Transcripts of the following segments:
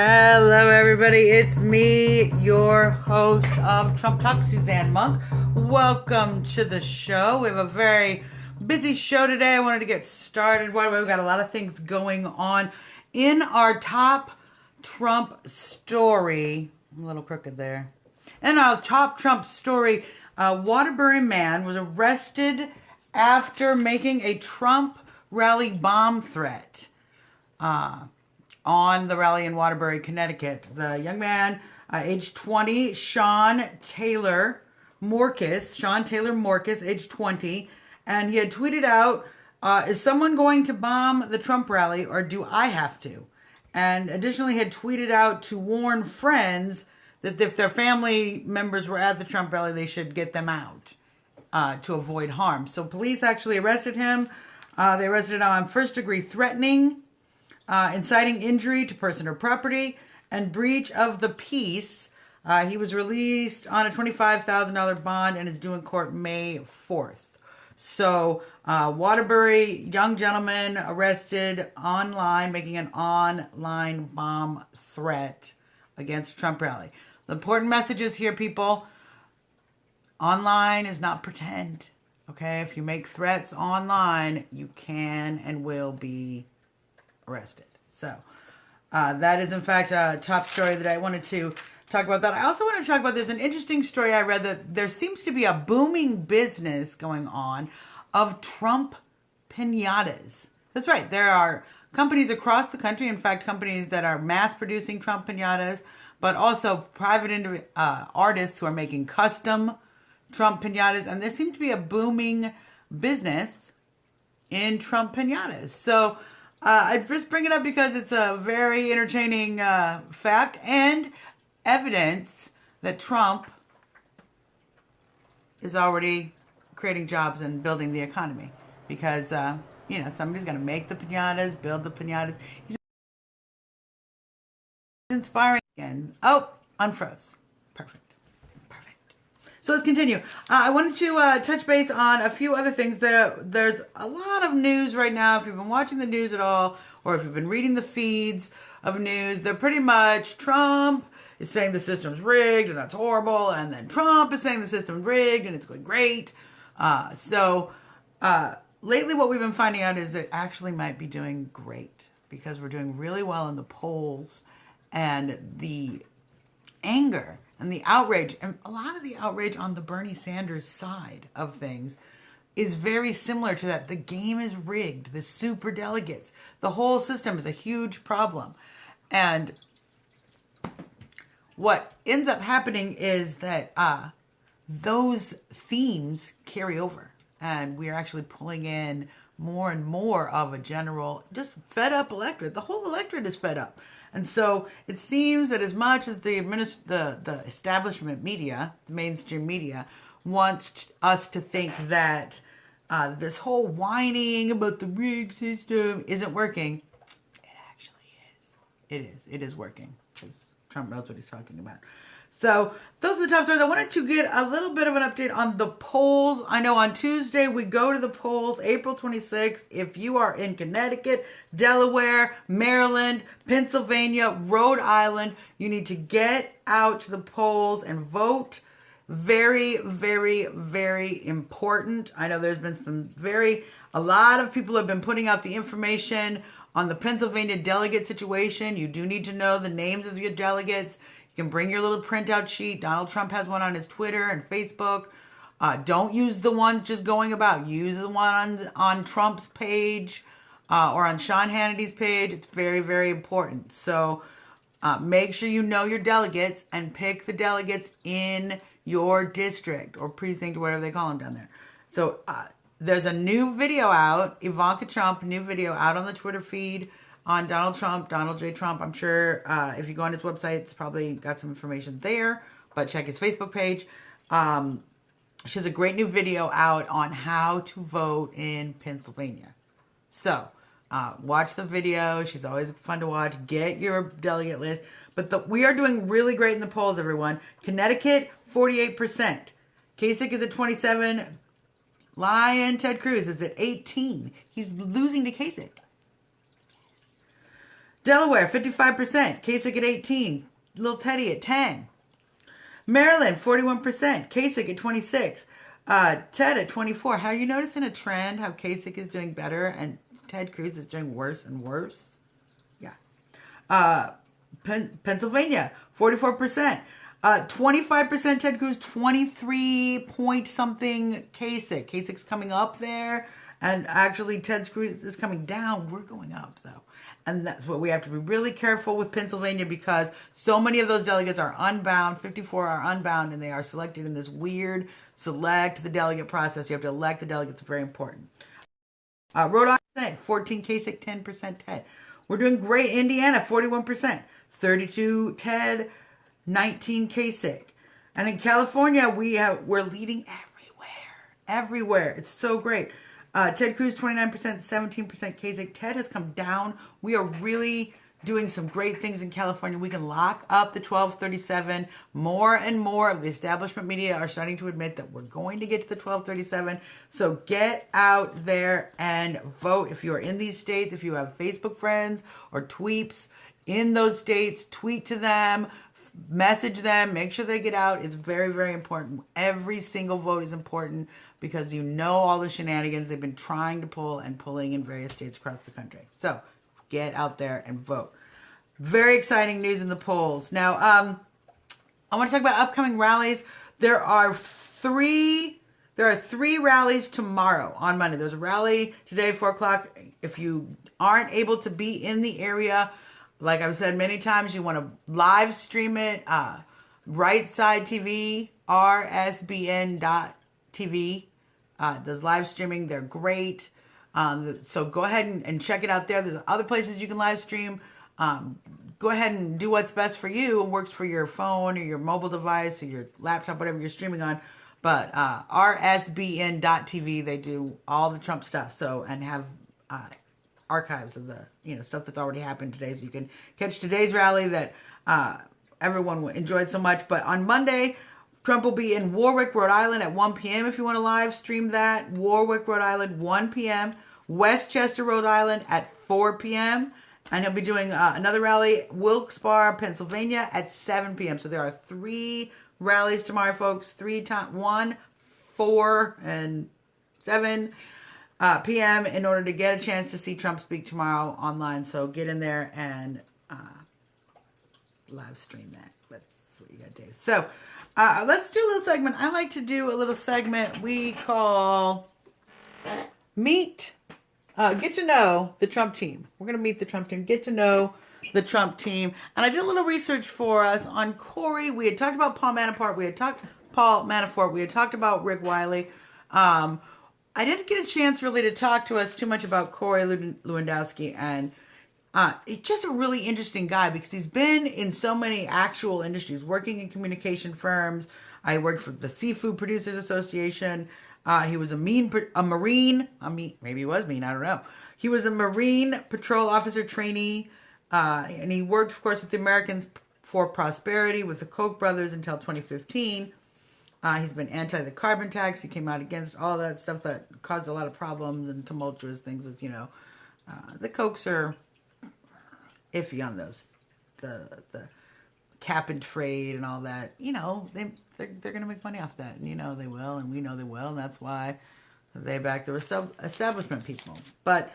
Hello, everybody. It's me, your host of Trump Talk, Suzanne Monk. Welcome to the show. We have a very busy show today. I wanted to get started. We've got a lot of things going on in our top Trump story. I'm a little crooked there. In our top Trump story, a Waterbury man was arrested after making a Trump rally bomb threat on the rally in Waterbury, Connecticut. The young man, age 20, Sean Taylor Morcus, age 20, and he had tweeted out, is someone going to bomb the Trump rally or do I have to? And additionally had tweeted out to warn friends that if their family members were at the Trump rally, they should get them out to avoid harm. So police actually arrested him. They arrested him on first-degree threatening, inciting injury to person or property, and breach of the peace. He was released on a $25,000 bond and is due in court May 4th. So, Waterbury young gentleman arrested online, making an online bomb threat against Trump rally. The important messages here, people. Online is not pretend. Okay? If you make threats online, you can and will be arrested. So that is in fact a top story that I wanted to talk about. That I also want to talk about, there's an interesting story I read that there seems to be a booming business going on of Trump piñatas. That's right, there are companies across the country, in fact companies that are mass producing Trump piñatas, but also private artists who are making custom Trump piñatas, and there seems to be a booming business in Trump piñatas. So I just bring it up because it's a very entertaining fact and evidence that Trump is already creating jobs and building the economy. Because, somebody's going to make the piñatas, build the piñatas. He's inspiring again. Oh, unfroze. Perfect. So let's continue. I wanted to touch base on a few other things. There's a lot of news right now. If you've been watching the news at all, or if you've been reading the feeds of news, they're pretty much Trump is saying the system's rigged and that's horrible, and then Trump is saying the system's rigged and it's going great. Lately what we've been finding out is it actually might be doing great because we're doing really well in the polls, and the anger and the outrage, and a lot of the outrage on the Bernie Sanders side of things is very similar to that. The game is rigged. The super delegates, the whole system is a huge problem. And what ends up happening is that those themes carry over. And we are actually pulling in more and more of a general, just fed up electorate. The whole electorate is fed up. And so it seems that as much as the establishment media, the mainstream media, wants us to think that this whole whining about the rigged system isn't working, it actually is. It is working because Trump knows what he's talking about. So those are the top stories. I wanted to get a little bit of an update on the polls. I know on Tuesday we go to the polls, April 26th. If you are in Connecticut, Delaware, Maryland, Pennsylvania, Rhode Island, you need to get out to the polls and vote. Very, very, very important. I know there's been a lot of people have been putting out the information on the Pennsylvania delegate situation. You do need to know the names of your delegates. You can bring your little printout sheet. Donald Trump has one on his Twitter and Facebook. Don't use the ones just going about. Use the one on Trump's page or on Sean Hannity's page. It's very, very important. So make sure you know your delegates and pick the delegates in your district or precinct, whatever they call them down there. So there's a new video out, Ivanka Trump, new video out on the Twitter feed on Donald Trump, Donald J. Trump. I'm sure if you go on his website, it's probably got some information there, but check his Facebook page. She has a great new video out on how to vote in Pennsylvania. So watch the video. She's always fun to watch. Get your delegate list. But we are doing really great in the polls, everyone. Connecticut, 48%. Kasich is at 27%. Ted Cruz is at 18%. He's losing to Kasich. Delaware, 55%. Kasich at 18. Little Teddy at 10. Maryland, 41%. Kasich at 26. Ted at 24. How are you noticing a trend? How Kasich is doing better and Ted Cruz is doing worse and worse? Yeah. Pennsylvania, 44%. 25% Ted Cruz, 23 point something Kasich. Kasich's coming up there, and actually Ted Cruz is coming down. We're going up, though. And that's what we have to be really careful with Pennsylvania, because so many of those delegates are unbound. 54 are unbound, and they are selected in this weird select the delegate process. You have to elect the delegates. Very important. Rhode Island, 14 Kasich, 10% Ted. We're doing great. Indiana, 41%. 32 Ted, 19 Kasich. And in California, we're leading everywhere. It's so great. Ted Cruz, 29%, 17% Kasich. Ted has come down. We are really doing some great things in California. We can lock up the 1237. More and more of the establishment media are starting to admit that we're going to get to the 1237. So get out there and vote. If you are in these states, if you have Facebook friends or tweeps in those states, tweet to them, message them, make sure they get out. It's very, very important. Every single vote is important, because you know all the shenanigans they've been trying to pull and pulling in various states across the country. So get out there and vote. Very exciting news in the polls. Now, I want to talk about upcoming rallies. There are three rallies tomorrow on Monday. There's a rally today, 4 o'clock. If you aren't able to be in the area, like I've said many times, you want to live stream it. Right Side TV, rsbn.tv. Does live streaming. They're great. So go ahead and check it out there. There's other places you can live stream. Go ahead and do what's best for you and works for your phone or your mobile device or your laptop, whatever you're streaming on. But rsbn.tv, they do all the Trump stuff. So, and have archives of the stuff that's already happened today, so you can catch today's rally that everyone enjoyed so much. But on Monday, Trump will be in Warwick, Rhode Island at 1 p.m. if you want to live stream that. Warwick, Rhode Island, 1 p.m. Westchester, Rhode Island at 4 p.m. And he'll be doing another rally, Wilkes-Barre, Pennsylvania at 7 p.m. So there are 3 rallies tomorrow, folks. 1, 4, and 7 p.m. in order to get a chance to see Trump speak tomorrow online. So get in there and live stream that. That's what you got to do. So let's do a little segment. I like to do a little segment we call Meet, Get to Know the Trump Team. We're going to meet the Trump team, get to know the Trump team. And I did a little research for us on Corey. We had talked about Paul Manafort. We had talked about Rick Wiley. I didn't get a chance really to talk to us too much about Corey Lewandowski, and he's just a really interesting guy because he's been in so many actual industries, working in communication firms. I worked for the Seafood Producers Association. He was a Marine. Maybe he was mean. I don't know. He was a Marine Patrol Officer trainee, and he worked, of course, with the Americans for Prosperity with the Koch brothers until 2015. He's been anti the carbon tax. He came out against all that stuff that caused a lot of problems and tumultuous things. As you know, the Kochs are iffy on those, the cap and trade and all that. You know, they're going to make money off that, and you know they will, and we know they will, and that's why they back the establishment people. But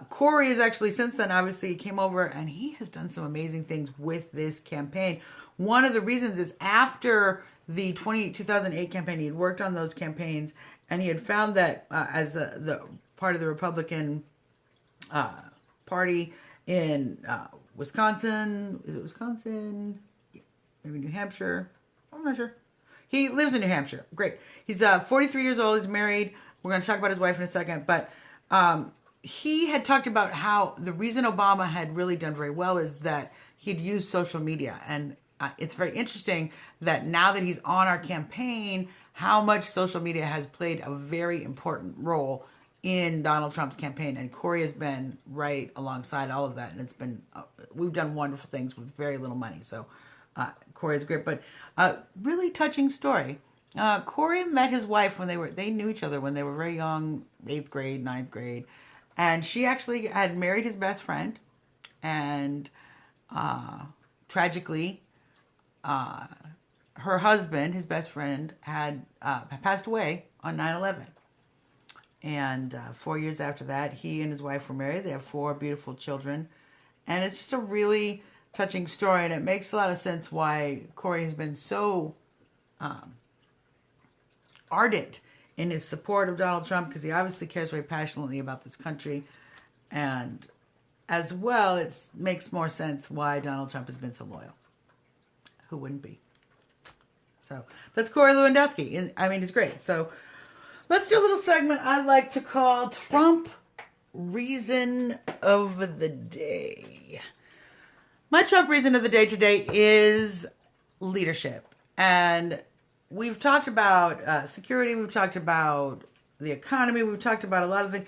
Corey is actually, since then, obviously, he came over and he has done some amazing things with this campaign. One of the reasons is after the 2008 campaign, he had worked on those campaigns, and he had found that as the part of the Republican Party in Wisconsin, is it Wisconsin? Maybe New Hampshire? I'm not sure. He lives in New Hampshire. Great. He's 43 years old. He's married. We're going to talk about his wife in a second. But he had talked about how the reason Obama had really done very well is that he'd used social media. And it's very interesting that now that he's on our campaign, how much social media has played a very important role in Donald Trump's campaign. And Corey has been right alongside all of that. And it's been, we've done wonderful things with very little money. So Corey is great. But really touching story. Corey met his wife when they knew each other when they were very young, 8th grade, 9th grade. And she actually had married his best friend. And tragically, her husband, his best friend, had passed away on 9/11. And 4 years after that, he and his wife were married. They have 4 beautiful children. And it's just a really touching story. And it makes a lot of sense why Corey has been so ardent in his support of Donald Trump, because he obviously cares very passionately about this country. And as well, it makes more sense why Donald Trump has been so loyal. Who wouldn't be? So that's Corey Lewandowski. I mean, it's great. So let's do a little segment I like to call Trump Reason of the Day. My Trump Reason of the Day today is leadership. And we've talked about security. We've talked about the economy. We've talked about a lot of things.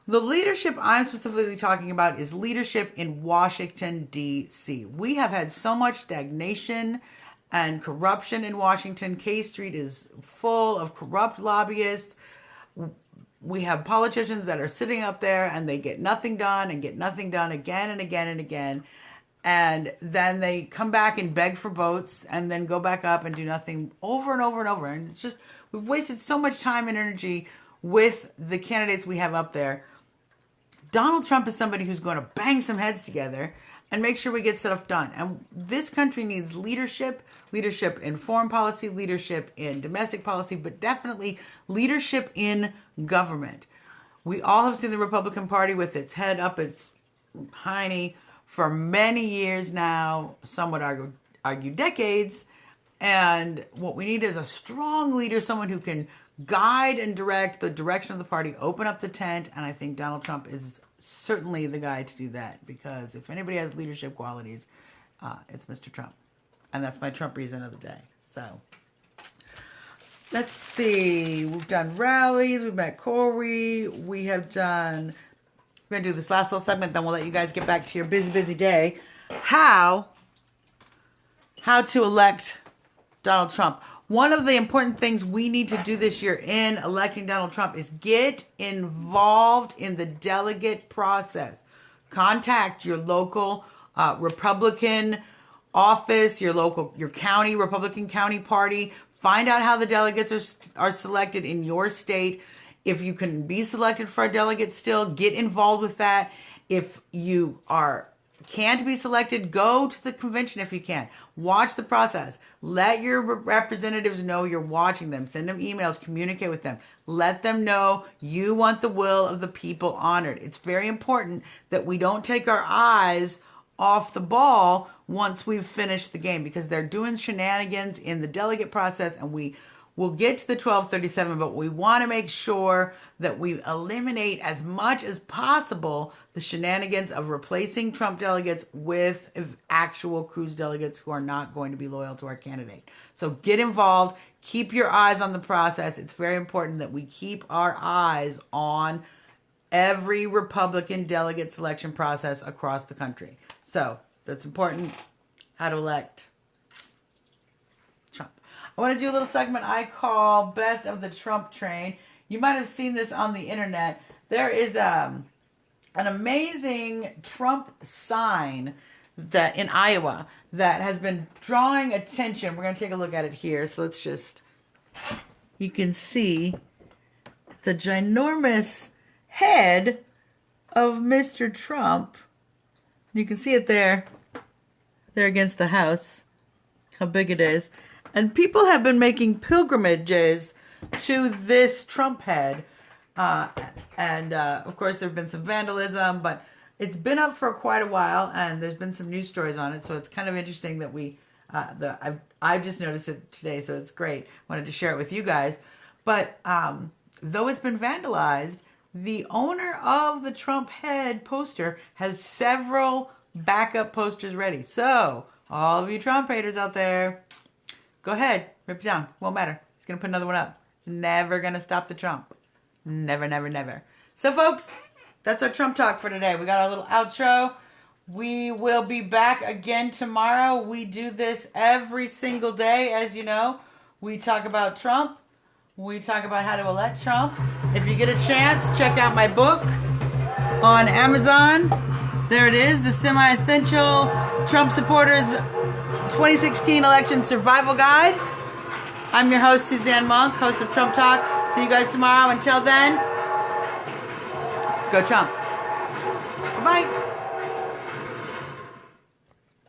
The leadership I'm specifically talking about is leadership in Washington, D.C. We have had so much stagnation and corruption in Washington. K Street is full of corrupt lobbyists. We have politicians that are sitting up there and they get nothing done and get nothing done again and again and again. And then they come back and beg for votes and then go back up and do nothing over and over and over. And it's just, we've wasted so much time and energy with the candidates we have up there. Donald Trump is somebody who's going to bang some heads together and make sure we get stuff done. And this country needs leadership in foreign policy, leadership in domestic policy, but definitely leadership in government. We all have seen the Republican Party with its head up its hiney for many years now, some would argue decades. And what we need is a strong leader, someone who can guide and direct the direction of the party, open up the tent. And I think Donald Trump is certainly the guy to do that, because if anybody has leadership qualities, it's Mr. Trump. And that's my Trump Reason of the Day. So let's see. We've done rallies. We've met Corey. We have done... We're going to do this last little segment, then we'll let you guys get back to your busy, busy day. How to elect Donald Trump. One of the important things we need to do this year in electing Donald Trump is get involved in the delegate process. Contact your local Republican office, your county, Republican county party. Find out how the delegates are selected in your state. If you can be selected for a delegate still, get involved with that. If you can't be selected, go to the convention if you can. Watch the process. Let your representatives know you're watching them. Send them emails. Communicate with them. Let them know you want the will of the people honored. It's very important that we don't take our eyes off the ball once we've finished the game, because they're doing shenanigans in the delegate process, and we'll get to the 1237, but we want to make sure that we eliminate as much as possible the shenanigans of replacing Trump delegates with actual Cruz delegates who are not going to be loyal to our candidate. So get involved. Keep your eyes on the process. It's very important that we keep our eyes on every Republican delegate selection process across the country. So that's important. How to elect Trump. I want to do a little segment I call Best of the Trump Train. You might have seen this on the internet. There is an amazing Trump sign that in Iowa that has been drawing attention. We're going to take a look at it here. So let's just, you can see the ginormous head of Mr. Trump. You can see it there against the house, how big it is. And people have been making pilgrimages to this Trump head. Of course, there have been some vandalism, but it's been up for quite a while, and there's been some news stories on it. So it's kind of interesting that I've just noticed it today, so it's great. Wanted to share it with you guys. But though it's been vandalized, the owner of the Trump head poster has several backup posters ready. So all of you Trump haters out there, go ahead, rip it down. Won't matter. He's going to put another one up. It's never going to stop the Trump. Never, never, never. So, folks, that's our Trump talk for today. We got our little outro. We will be back again tomorrow. We do this every single day, as you know. We talk about Trump. We talk about how to elect Trump. If you get a chance, check out my book on Amazon. There it is, the semi-essential Trump supporters 2016 election survival guide. I'm your host, Suzanne Monk, host of Trump Talk. See you guys tomorrow. Until then, go Trump. Bye-bye.